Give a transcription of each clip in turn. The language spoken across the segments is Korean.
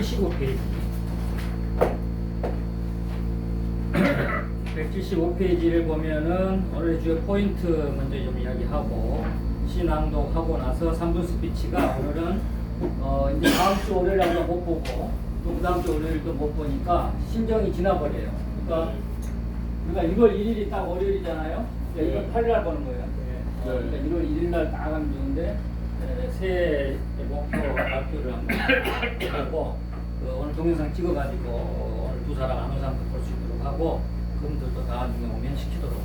175페이지. 175페이지를 보면은 오늘 주요 포인트 먼저 좀 이야기하고 시낭독하고 나서 3분 스피치가 오늘은 이제 다음 주 월요일날도 못 보고 또 그 다음 주 월요일도 못 보니까 신정이 지나버려요. 그러니까 1월 1일이 딱 월요일이잖아요. 그러니까 1월 8일날 보는 거예요. 그러니까 1월 1일날 딱 하면 좋은데 새해 목표 발표를 한번 하고 오늘 동영상 찍어가지고 오늘 두 사람 안 온 사람도 볼 수 있도록 하고 그분들도 다음에 오면 시키도록 해요.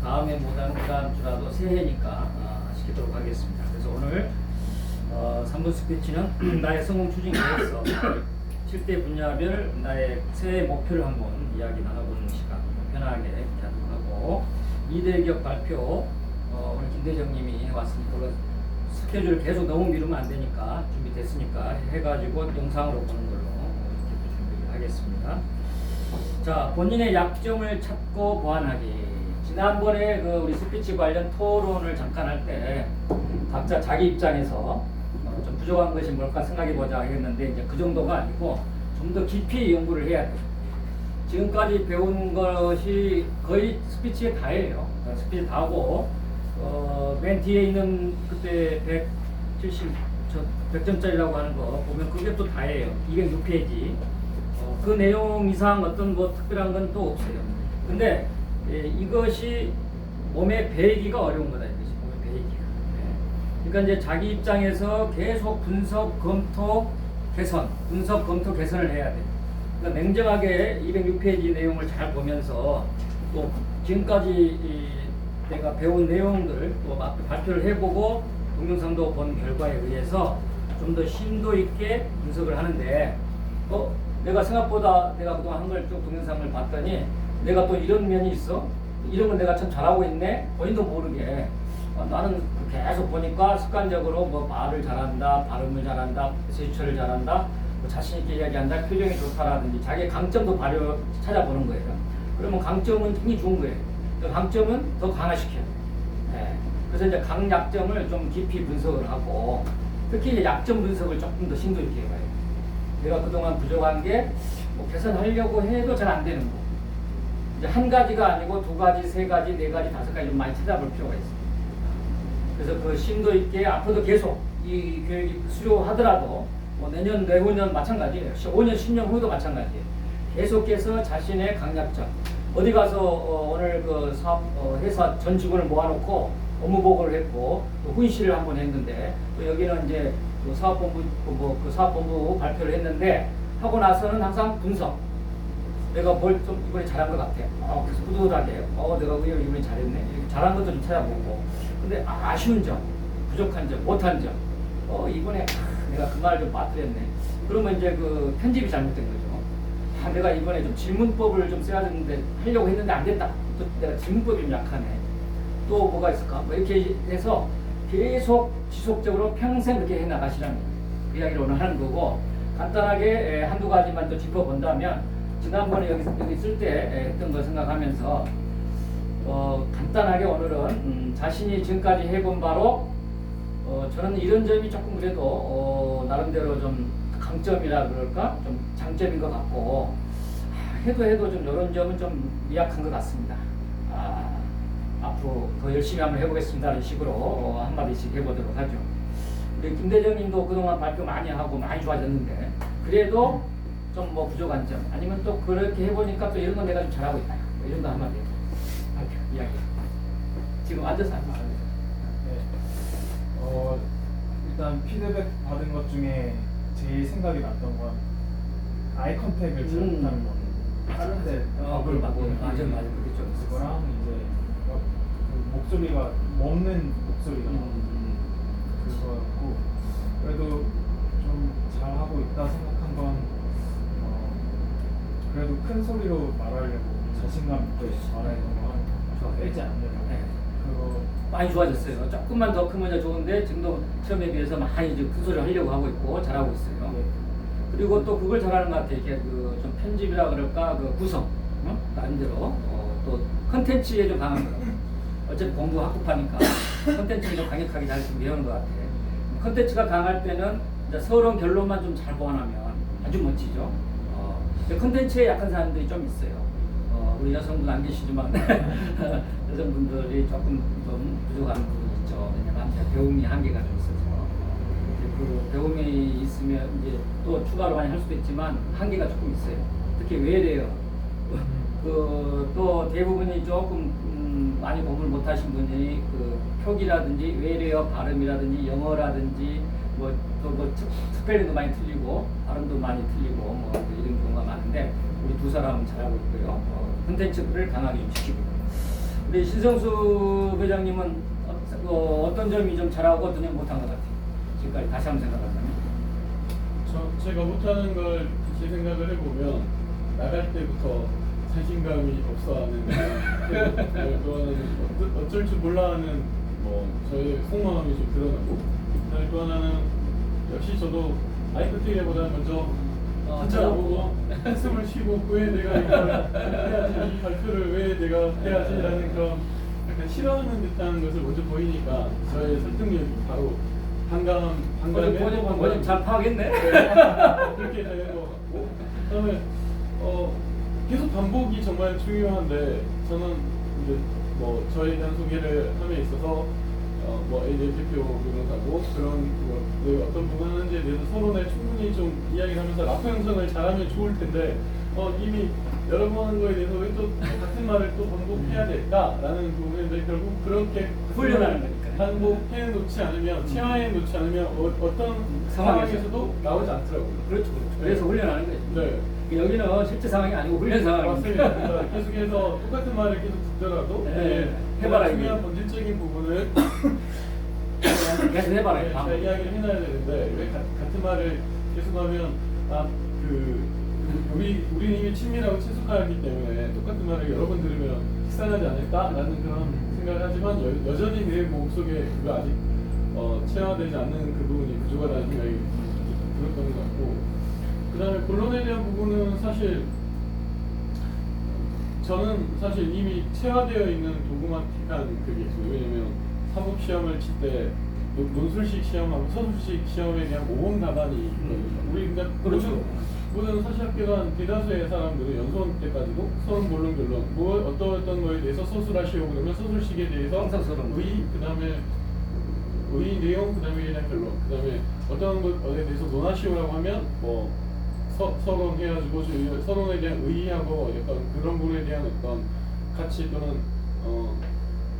다음에 못하면 그 다음 주라도 새해니까 시키도록 하겠습니다. 그래서 오늘 3분 스피치는 나의 성공 추진 계획서 7대 분야별 나의 새해 목표를 한번 이야기 나눠보는 시간 편하게 하도록 하고 2대 기업 발표 오늘 김대정님이 해왔으니까 스케줄을 계속 너무 미루면 안 되니까 준비됐으니까 해가지고 영상으로 보는 걸로 이렇게 준비를 하겠습니다. 자, 본인의 약점을 찾고 보완하기. 지난번에 우리 스피치 관련 토론을 잠깐 할 때 각자 자기 입장에서 좀 부족한 것이 뭘까 생각해보자 했는데 이제 그 정도가 아니고 좀 더 깊이 연구를 해야 돼요. 지금까지 배운 것이 거의 스피치에 다예요. 스피치 다고 맨 뒤에 있는 그때 100점짜리라고 하는 거 보면 그게 또 다예요. 206페이지. 그 내용 이상 어떤 뭐 특별한 건 또 없어요. 근데 이것이 몸에 배기가 어려운 거다. 이것이 몸에 배기가. 그러니까 이제 자기 입장에서 계속 분석, 검토, 개선, 분석, 검토, 개선을 해야 돼. 그러니까 냉정하게 206페이지 내용을 잘 보면서 또 지금까지 내가 배운 내용들 또 발표를 해보고 동영상도 본 결과에 의해서 좀 더 심도 있게 분석을 하는데 내가 생각보다 내가 그동안 한 걸 쭉 동영상을 봤더니 내가 또 이런 면이 있어. 이런 건 내가 참 잘하고 있네. 본인도 모르게 나는 계속 보니까 습관적으로 뭐 말을 잘한다, 발음을 잘한다, 제스처를 잘한다, 뭐 자신 있게 이야기한다, 표정이 좋다라든지 자기의 강점도 찾아보는 거예요. 그러면 강점은 굉장히 좋은 거예요. 그 강점은 더 강화시켜요. 그래서 이제 강약점을 좀 깊이 분석을 하고 특히 이제 약점 분석을 조금 더 심도 있게 해봐요. 내가 그동안 부족한 게 뭐 개선하려고 해도 잘 안 되는 거. 이제 한 가지가 아니고 두 가지, 세 가지, 네 가지, 다섯 가지 좀 많이 찾아볼 필요가 있습니다. 그래서 그 심도 있게 앞으로도 계속 이 교육이 수료하더라도 뭐 내년, 내후년 마찬가지예요. 5년, 10년 후도 마찬가지예요. 계속해서 자신의 강약점. 어디 가서 오늘 그 사업, 회사 전 직원을 모아놓고 업무 보고를 했고 또 훈시를 한번 했는데 또 여기는 이제 그 사업본부 그 사업본부 발표를 했는데 하고 나서는 항상 분석. 내가 뭘 좀 이번에 잘한 것 같아. 그래서 뿌듯하게 내가 의외로 이번에 잘했네. 이렇게 잘한 것도 좀 찾아보고. 근데 아쉬운 점, 부족한 점, 못한 점. 이번에 내가 그 말을 좀 빠뜨렸네. 그러면 이제 그 편집이 잘못된 거죠. 내가 이번에 좀 질문법을 좀 써야 되는데 하려고 했는데 안 됐다. 또 내가 질문법이 좀 약하네. 또 뭐가 있을까? 뭐 이렇게 해서 계속 지속적으로 평생 그렇게 해나가시라는 거예요. 그 이야기를 오늘 하는 거고 간단하게 한두 가지만 또 짚어본다면 지난번에 여기 있을 때 했던 걸 생각하면서 간단하게 오늘은 자신이 지금까지 해본 바로 저는 이런 점이 조금 그래도 나름대로 좀 강점이라 그럴까? 좀 장점인 것 같고 해도 좀 이런 점은 좀 미약한 것 같습니다. 앞으로 더 열심히 한번 해보겠습니다라는 식으로 한마디씩 해보도록 하죠. 우리 김대정님도 그동안 발표 많이 하고 많이 좋아졌는데 그래도 좀 뭐 부족한 점 아니면 또 그렇게 해보니까 또 이런 건 내가 좀 잘하고 있다. 뭐 이런 거 한마디 발표 이야기. 지금 앉아서 하지 말아요. 네. 일단 피드백 받은 것 중에 제일 생각이 났던 건 아이 컨택을 잘못하는 거. 다른데 그걸 맞고 맞아 그게 좀 그거랑 이제 그 목소리가 먹는 목소리가 그거였고 그래도 좀 잘하고 있다 생각한 건 그래도 큰 소리로 말하려고 자신감 있게 말하는 건 빼지 않는 그거 많이 좋아졌어요. 조금만 더 크면 좋은데 지금도 처음에 비해서 많이 큰 소리를 하려고 하고 있고 잘하고 있어요. 네. 그리고 또 그걸 잘하는 것 같아요. 이렇게 좀 편집이라 그럴까 그 구성 나름대로 또 컨텐츠에 좀 강한 거라고. 어차피 공부 학급하니까 컨텐츠를 좀 강력하게 잘 준비해오는 것 같아요. 컨텐츠가 강할 때는 이제 서론 결론만 좀 잘 보완하면 아주 멋지죠. 근데 콘텐츠에 약한 사람들이 좀 있어요. 우리 여성분 안 계시지만 여성분들이 조금 좀 부족한 부분이 있죠. 왜냐면 이제 배움이 한계가 좀 있어서 이제 그 배움이 있으면 이제 또 추가로 많이 할 수도 있지만 한계가 조금 있어요. 특히 외래어 또 대부분이 조금 많이 공부를 못하신 분이 그 표기라든지 외래어 발음이라든지 영어라든지 또 스펠링도 많이 틀리고 발음도 많이 틀리고 이런 경우가 많은데 우리 두 사람은 잘하고 있고요. 콘텐츠를 강하게 시키고 우리 신성수 회장님은 어떤 점이 좀 잘하고 어떤 점이 못한 것 같아요. 지금까지 다시 한번 생각한다면 제가 못하는 걸 제 생각을 해보면 나갈 때부터 자신감이 없어하는 또는 어쩔 줄 몰라하는 저의 속마음이 좀 드러나고 또 하나는 역시 저도 아이콘택보다 먼저 찾아보고 한숨을 쉬고 왜 내가 이걸 해야지 이 발표를 왜 내가 해야지라는 그런 약간 싫어하는 듯한 것을 먼저 보이니까 저의 설득력이 바로 뭐좀 잘 파악했네. 그렇게 되는 것 같고 그다음에 계속 반복이 정말 중요한데 저는 이제 저에 대한 소개를 함에 있어서 AJ 대표 변호사고 그런 어떤 부분 하는지에 대해서 서론에 충분히 좀 이야기를 하면서 라프 형성을 잘하면 좋을 텐데 이미 여러 번 한 거에 대해서 왜 또 같은 말을 또 반복해야 될까라는 부분인데 결국 그렇게 훈련하는 거니까. 반복해 놓지 않으면 체화해 놓지 않으면 어떤 상황에서도 나오지 않더라고요. 그렇죠. 그래서 훈련하는 거죠. 네. 여기는 실제 상황이 아니고 훈련 상황입니다. 맞습니다. 계속해서 똑같은 말을 계속 듣더라도 해봐라. 중요한 본질적인 부분을 계속 해봐라. 잘 이야기를 해놔야 되는데 왜 같은 말을 계속하면 우리 이미 친밀하고 친숙하기 때문에 똑같은 말을 여러 번 들으면 식상하지 않을까라는 그런 생각을 하지만 여전히 내 몸속에 그거 아직 체화되지 않는 그 부분이 부족하다는 생각이 들었던 것 같고 그 다음에 본론에 대한 부분은 사실 저는 사실 이미 체화되어 있는 도구마틱한 그게 있어요. 왜냐면 사법 시험을 칠 때 논술식 시험하고 서술식 시험에 대한 모범 답안이 있거든요. 우리 그렇죠. 모든 사시학교관 대다수의 사람들은 연수원 때까지도 서론, 본론, 결론 어떤 거에 대해서 서술하시오 그러면 서술식에 대해서 항상 서론. 그 다음에 의 내용, 그 다음에 대한 결론, 그 다음에 어떤 것에 대해서 논하시오라고 하면 서론 해가지고 서론에 대한 의의하고 약간 그런 부분에 대한 어떤 가치 또는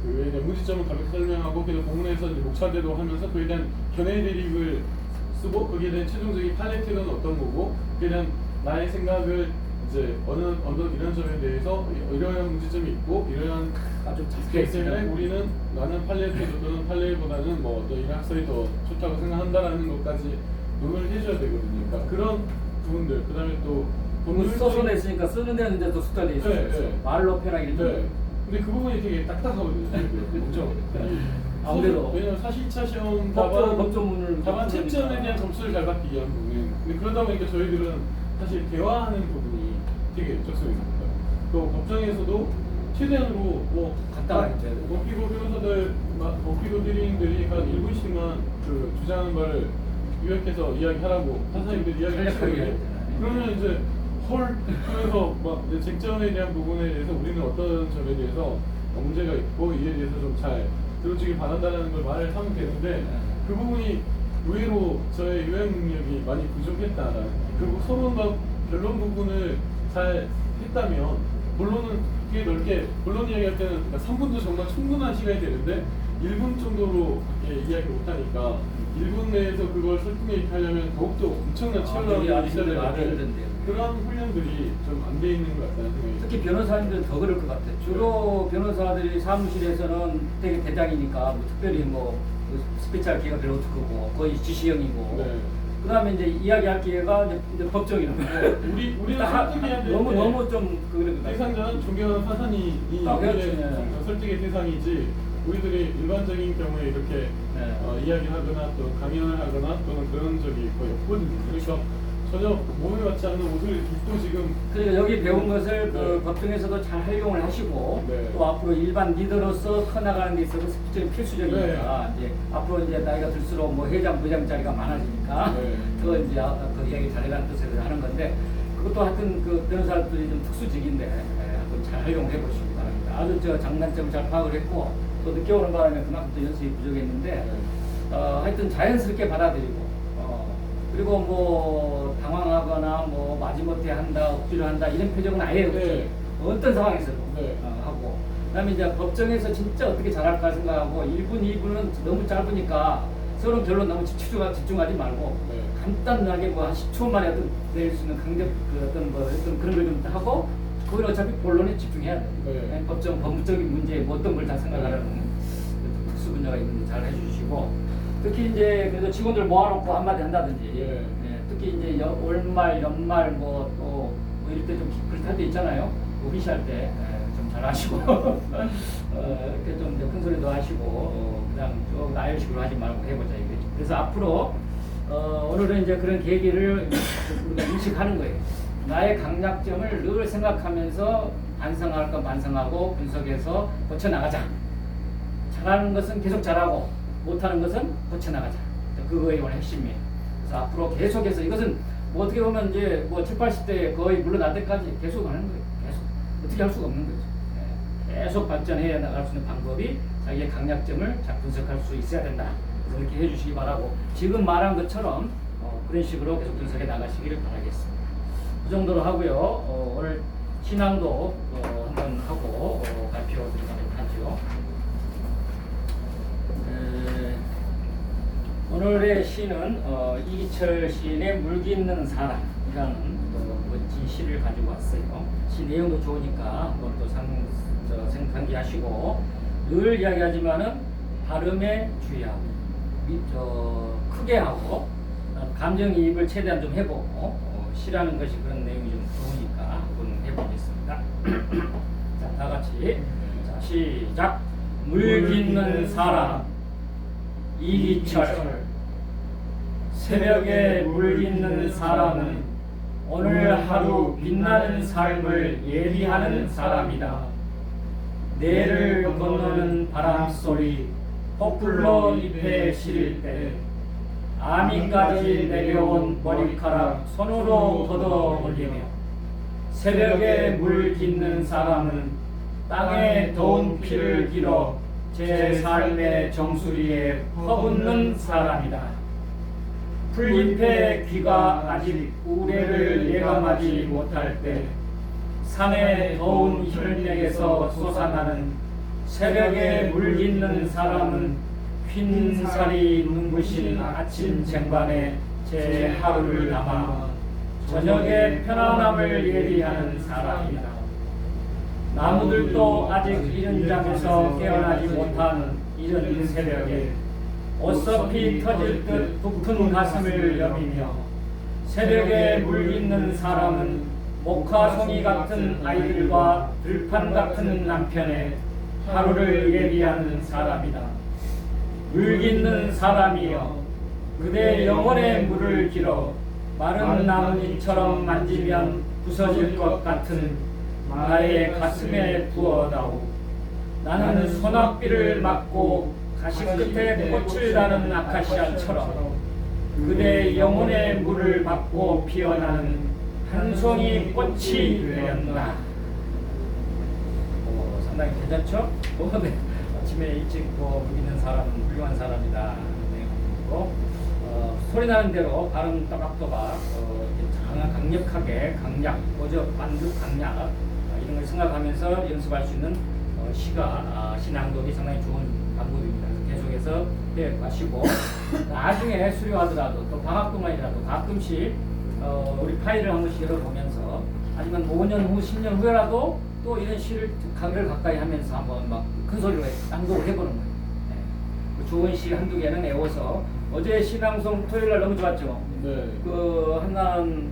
그에 대한 문제점을 가볍게 설명하고 그래서 본문에서 이제 목차대로 하면서 그에 대한 견해 대립을 쓰고 거기에 대한 최종적인 팔레트는 어떤 거고 그에 대한 나의 생각을 이제 어느 이런 점에 대해서 이러한 문제점이 있고 이러한 아주 그렇기 때문에 나는 팔레트 또는 팔레보다는 어떤 이런 학설이 더 좋다고 생각한다라는 것까지 논을 해줘야 되거든요. 그러니까 그런 부분들 그다음에 또 써서 있으니까 쓰는 데는 이제 또 습관이 있어요. 네. 말로 표현하기 네. 근데 그 부분이 되게 딱딱하거든요. 엄청. 아무래도 왜냐면 42차 시험 법조문을 답안 채점에 대한 점수를 잘 받기 위한 부분. 근데 그러다 보니까 저희들은 사실 대화하는 부분이 되게 적성이 있습니다. 또 법정에서도 최대한으로 간단하게 법기고 변호사들, 법기고 대리인들이 한 1분씩만 그 주장하는 바를 요약해서 이야기하라고 판사님들 이야기를 하시거든요. 그러면 이제 그래서 이제 쟁점에 대한 부분에 대해서 우리는 어떤 점에 대해서 문제가 있고 이에 대해서 좀 잘 들어주길 바란다는 걸 말을 하면 되는데 그 부분이 의외로 저의 요약 능력이 많이 부족했다라는 그리고 서론과 결론 부분을 잘 했다면 본론은 꽤 넓게 본론 이야기할 때는 3분도 정말 충분한 시간이 되는데 1분 정도로 이야기 못하니까 1분 내에서 그걸 설득력 있게 하려면 더욱더 엄청난 치열한 게 있어야 되는데 그런 훈련들이 좀 안 돼 있는 것 같다는 생각이 특히 변호사님들은 더 그럴 것 같아요. 주로 변호사들이 사무실에서는 되게 대장이니까 특별히 스페셜 기회가 별로 없고 거의 지시형이고 네. 그 다음에 이제 이야기할 기회가 이제 법정이라는 거예요. 우리는 설득해야 되는데 너무 좀 그런 것 같아요. 대상자는 존경하는 판사님이 설득의 대상이지 우리들이 일반적인 경우에 이렇게 이야기하거나 또 강연을 하거나 또는 그런 적이 거의 없거든요. 그러니까 전혀 몸에 맞지 않는 옷을 입고 지금 그리고 여기 배운 것을 그 네. 법정에서도 잘 활용을 하시고 네. 또 앞으로 일반 리더로서 커나가는 데 있어서 스피치는 필수적이니까 이제 앞으로 이제 나이가 들수록 뭐 회장, 부장 자리가 많아지니까 네. 그거 이제 그 이야기 잘해라는 뜻에서 하는 건데 그것도 하여튼 그 변호사들이 좀 특수직인데 한번 잘 활용해 보시기 바랍니다. 아주 저 장단점을 잘 파악을 했고 또 늦게 오는 바람에 그만큼 또 연습이 부족했는데 하여튼 자연스럽게 받아들이고 그리고 뭐 당황하거나 뭐 마지못해 한다, 억지로 한다 이런 표정은 아예 없이 네. 어떤 상황에서도 네. 하고 그다음에 이제 법정에서 진짜 어떻게 잘할까 생각하고 1분, 2분은 너무 짧으니까 서로 별로 너무 집중하지 말고 네. 간단하게 뭐 한 10초 만에 낼 수 있는 강력 그 어떤 그런 걸 좀 하고 그걸 어차피 본론에 집중해야 돼. 네. 법적인 문제 뭐 어떤 걸 다 생각하라는 특수 분야가 있는데 잘 해주시고 특히 이제 그래도 직원들 모아놓고 한마디 한다든지 네. 특히 이제 월말, 연말 뭐 이럴 때 좀 그럴 때 있잖아요. 오피시할 때 좀 잘하시고 이렇게 좀 큰 소리도 하시고 그냥 좀 나열식으로 하지 말고 해보자 이거죠. 그래서 앞으로 오늘은 이제 그런 계기를 우리가 인식하는 거예요. 나의 강약점을 늘 생각하면서 반성할 건 반성하고 분석해서 고쳐나가자. 잘하는 것은 계속 잘하고 못하는 것은 고쳐나가자. 그거의 오늘 핵심이에요. 그래서 앞으로 계속해서 이것은 뭐 어떻게 보면 이제 뭐 70, 80대 거의 물러날 때까지 계속 하는 거예요. 계속. 어떻게 할 수가 없는 거죠. 계속 발전해 나갈 수 있는 방법이 자기의 강약점을 잘 분석할 수 있어야 된다. 그래서 이렇게 해주시기 바라고 지금 말한 것처럼 그런 식으로 계속 분석해 나가시기를 바라겠습니다. 그 정도로 하고요. 오늘 신앙도 한번 하고 발표 드리도록 하죠. 오늘의 시는 이기철 시인의 물기 있는 사람이라는 멋진 시를 가지고 왔어요. 시 내용도 좋으니까 한번 또 상기하시고 늘 이야기하지만은 발음에 주의하고 크게 하고 감정이입을 최대한 좀 해보고 시라는 것이 그런 내용이 좀 좋으니까 한번 해보겠습니다. 자, 다 같이 자, 시작. 물기 있는 사람 이기철. 새벽에 물 있는 사람은 오늘 하루 빛나는 삶을 예비하는 사람이다. 내를 건너는 바람소리 포플러 잎에 실릴 때 아미까지 내려온 머리카락 손으로 걷어 올리며 새벽에 물 깃는 사람은 땅에 더운 피를 길어 제 삶의 정수리에 퍼붓는 사람이다. 풀잎의 귀가 아직 우레를 예감하지 못할 때 산의 더운 혈맥에서 솟아나는 새벽에 물 있는 사람은 흰살이 눈부신 아침 쟁반에 제 하루를 담아 저녁의 편안함을 예비하는 사람이다. 나무들도 아직 이른 잠에서 깨어나지 못한 이른 새벽에 어설피 터질 듯 부푼 가슴을 여미며 새벽에 물 있는 사람은 목화송이 같은 아이들과 들판 같은 남편의 하루를 예비하는 사람이다. 물 있는 사람이여 그대 영혼의 물을 길어 마른 나뭇잎처럼 만지면 부서질 것 같은 나의 가슴에 부어다오. 나는 소낙비를 맞고 가시 끝에 꽃을 다는 아카시아처럼 그대 영혼의 물을 받고 피어나는 한 송이 꽃이 되었나. 상당히 괜찮죠? 네. 아침에 일찍 있는 사람은 훌륭한 사람이다. 그리고 소리 나는 대로 발음 또박또박 강력하게 강약, 어저 반죽 강약 이런 걸 생각하면서 연습할 수 있는 시낭독이 상당히 좋은 방법입니다. 계속해서 해 가시고 나중에 수료하더라도 또 방학 동안이라도 가끔씩 우리 파일을 한 번씩 열어보면서 아니면 5년 후, 10년 후에라도 또 이런 시를 강의를 가까이 하면서 한번 막 큰 소리로 낭독을 해보는 거예요. 네. 좋은 시 한두 개는 외워서 어제 시방송 토요일날 너무 좋았죠. 네. 그 하나는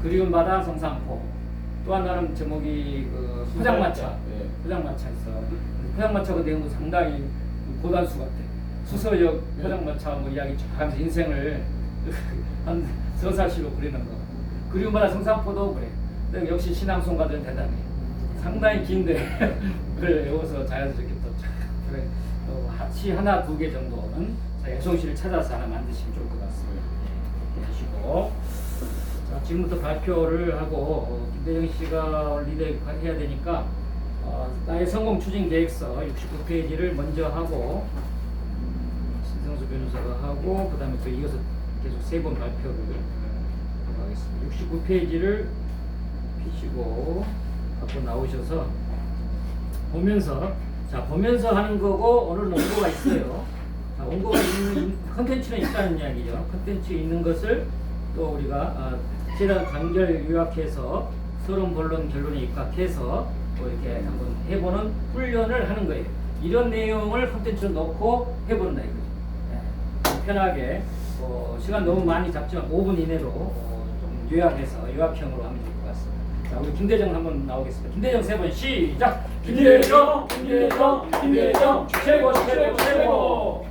그리운 바다 성산포, 또 하나는 제목이 포장마차. 네. 포장마차에서 포장마차 그 내용도 상당히 고단수 같아. 수서역 포장마차 뭐 이야기 쭉 하면서 인생을 한 서사시로 그리는 거. 그리움마다 성산포도 그래. 근데 역시 신앙송가들은 대단해. 상당히 긴데 그걸 외워서 자연스럽게 또 그래. 시 하나 두 개 정도는 애송시를 찾아서 하나 만드시면 좋을 것 같습니다. 이렇게 하시고 자, 지금부터 발표를 하고 김대정 씨가 리드해야 되니까 나의 성공 추진 계획서 69페이지를 먼저 하고 신성수 변호사가 하고 그 다음에 또 이어서 계속 세 번 발표를 하겠습니다. 69페이지를 피시고 갖고 나오셔서 보면서 하는 거고 오늘은 원고가 있어요. 자, 원고가 있는 컨텐츠는 있다는 이야기죠. 컨텐츠 있는 것을 또 우리가 최대한 간결 요약해서 서론, 본론, 결론에 입각해서 또 이렇게 한번 해보는 훈련을 하는 거예요. 이런 내용을 컨텐츠로 넣고 해본다 이거죠. 네. 편하게 시간 너무 많이 잡지만 5분 이내로 좀 요약해서 요약형으로 하면 될 것 같습니다. 자, 우리 김대정 한번 나오겠습니다. 김대정 세 번 시작. 김대정, 최고.